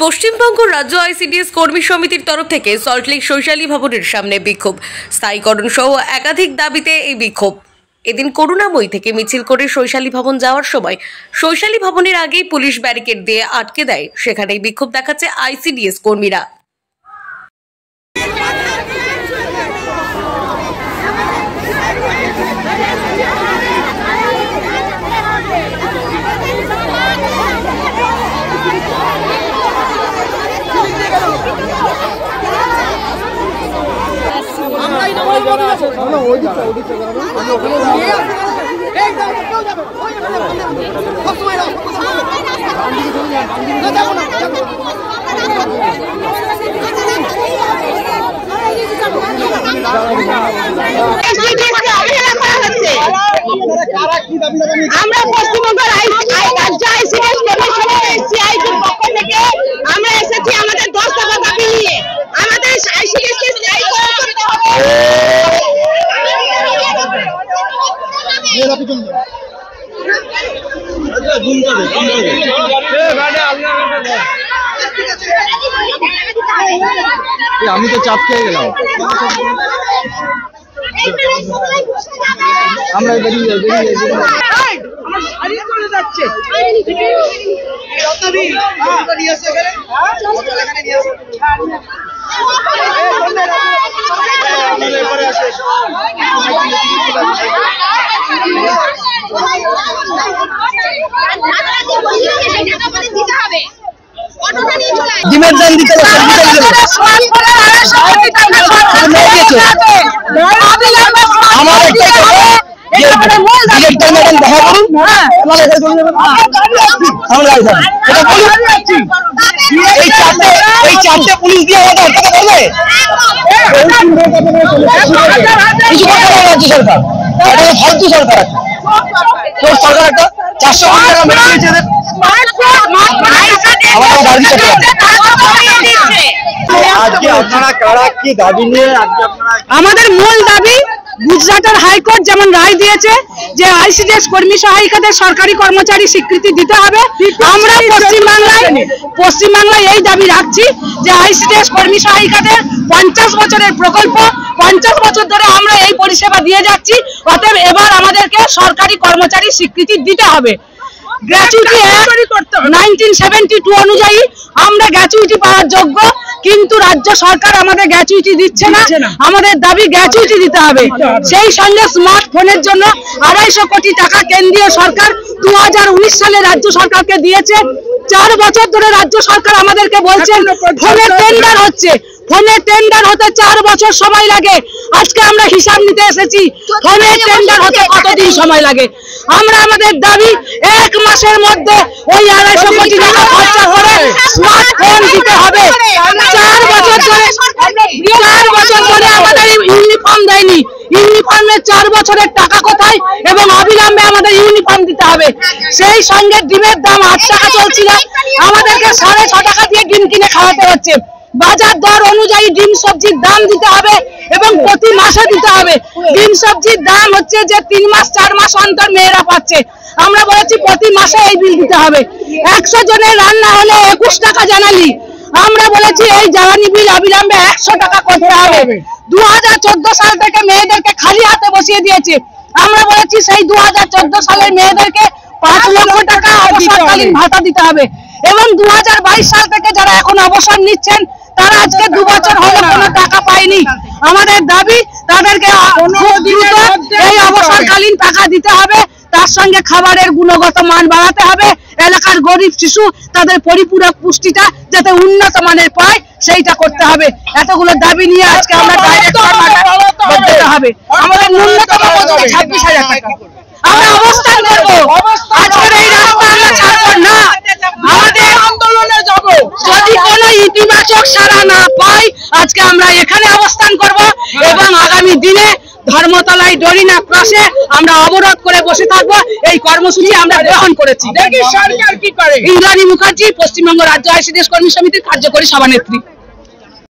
পশ্চিমবঙ্গ রাজ্য আইসিডিএস কর্মী সমিতির তরফ থেকে সল্টলেক শৈশালী ভবনের সামনে বিক্ষোভ, স্থায়ীকরণ সহ একাধিক দাবিতে এই বিক্ষোভ। এদিন করুণাময়ী থেকে মিছিল করে শৈশালী ভবন যাওয়ার সময় শৈশালী ভবনের আগেই পুলিশ ব্যারিকেড দিয়ে আটকে দেয়। সেখানেই বিক্ষোভ দেখাচ্ছে আইসিডিএস কর্মীরা। আমরা পশ্চিমবঙ্গের রাজ্য আইসিডিএস কমিশনের সিআইটির পক্ষ থেকে আমরা এসেছি আমাদের 10 দফা দাবি নিয়ে। আমাদের আইসিডিএসকে স্থায়ী করতে হবে। আমি তো চাপ খেয়ে গেলাম। আমরা বেরিয়ে যাচ্ছি। ডিমের দাম দিতে আমার এই চারটে পুলিশ দিয়ে আমাদের আটকাতে পারবে? কিছু করতে পারবে রাজ্য সরকার, এটা ফালতু সরকার। তোর সরকার একটা 400 কোটি টাকা মেরে দিয়েছে আজকে আপনারা কারা কি দাবি নিয়ে আজকে আপনারা? আমাদের মূল দাবি গুজরাটের হাইকোর্ট যেমন রায় দিয়েছে যে আইসিডিএস কর্মী সহায়িকাদের সরকারি কর্মচারী স্বীকৃতি দিতে হবে। আমরা পশ্চিমবাংলায় এই দাবি রাখছি যে আইসিডিএস কর্মী সহায়িকাদের 50 বছরের প্রকল্প, 50 বছর ধরে আমরা এই পরিষেবা দিয়ে যাচ্ছি। অতএব এবার আমাদেরকে সরকারি কর্মচারী স্বীকৃতি দিতে হবে। গ্র্যাচুইটি 1972 অনুযায়ী আমরা গ্র্যাচুইটি পাওয়ার যোগ্য, কিন্তু রাজ্য সরকার আমাদের গ্র্যাচুইটি দিচ্ছে না। আমাদের দাবি গ্র্যাচুইটি দিতে হবে। সেই সঙ্গে স্মার্টফোনের জন্য 250 কোটি টাকা কেন্দ্রীয় সরকার 2019 সালে রাজ্য সরকারকে দিয়েছে। 4 বছর ধরে রাজ্য সরকার আমাদেরকে বলছেন ফোনের টেন্ডার হচ্ছে, ফোনের টেন্ডার হতে 4 বছর সময় লাগে। আজকে আমরা হিসাব নিতে এসেছি ফোনের টেন্ডার হতে কতদিন সময় লাগে। আমরা আমাদের দাবি 1 মাসের মধ্যে ওই 250 কোটি টাকা খরচা করে স্মার্টফোন দিতে হবে। 4 বছর ধরে আমাদের ইউনিফর্ম দেয়নি। ইউনিফর্মের 4 বছরের টাকা কোথায়? এবং অবিলম্বে আমাদের ইউনিফর্ম দিতে হবে। সেই সঙ্গে ডিমের দাম 8 টাকা চলছিল, আমাদেরকে 6.5 টাকা দিয়ে ডিম কিনে খাওয়াতে হচ্ছে। বাজার দর অনুযায়ী ডিম সবজির দাম দিতে হবে এবং প্রতি মাসে দিতে হবে। ডিম সবজির দাম হচ্ছে যে 3 মাস 4 মাস অন্তর মেয়েরা পাচ্ছে। আমরা বলেছি প্রতি মাসে এই বিল দিতে হবে। 100 জনের রান্না হলে 21 টাকা জ্বালানি। আমরা বলেছি এই জ্বালানি বিল অবিলম্বে 100 টাকা করতে হবে। 2014 সাল থেকে মেয়েদেরকে খালি হাতে বসিয়ে দিয়েছে। আমরা বলেছি সেই 2014 সালের মেয়েদেরকে 5 লক্ষ টাকা অবসরকালীন ভাতা দিতে হবে এবং 2022 সাল থেকে যারা এখন অবসর নিচ্ছেন তারা আজকে 2 বছর হলো কোনো টাকা পায়নি। আমাদের দাবি তাদেরকে এই অবসরকালীন টাকা দিতে হবে। তার সঙ্গে খাবারের গুণগত মান বাড়াতে হবে। এলাকার গরিব শিশু তাদের পরিপূরক পুষ্টিটা যাতে উন্নত মানের পায় সেইটা করতে হবে। এতগুলো দাবি নিয়ে আজকে আমরা ডাইরেক্ট করতে হবে। আমাদের ন্যূনতম মজুরি 26,000 টাকা। আমরা অবস্থান করব। আজকের এই রাস্তা আমরা ছাড়ব না। আমাদের আন্দোলনে যাব। যদি কোনো ইতিবাচক সাড়া না পাই আজকে আমরা এখানে অবস্থান করব এবং আগামী দিনে ধর্মতলায় ডরিনা ক্রসে আমরা অবরোধ করে বসে থাকবো। এই কর্মসূচি আমরা গ্রহণ করেছি। সরকার কি করে? ইন্দ্রাণী মুখার্জি, পশ্চিমবঙ্গ রাজ্য আইসিডিএস কর্মী সমিতির কার্যকরী সভানেত্রী।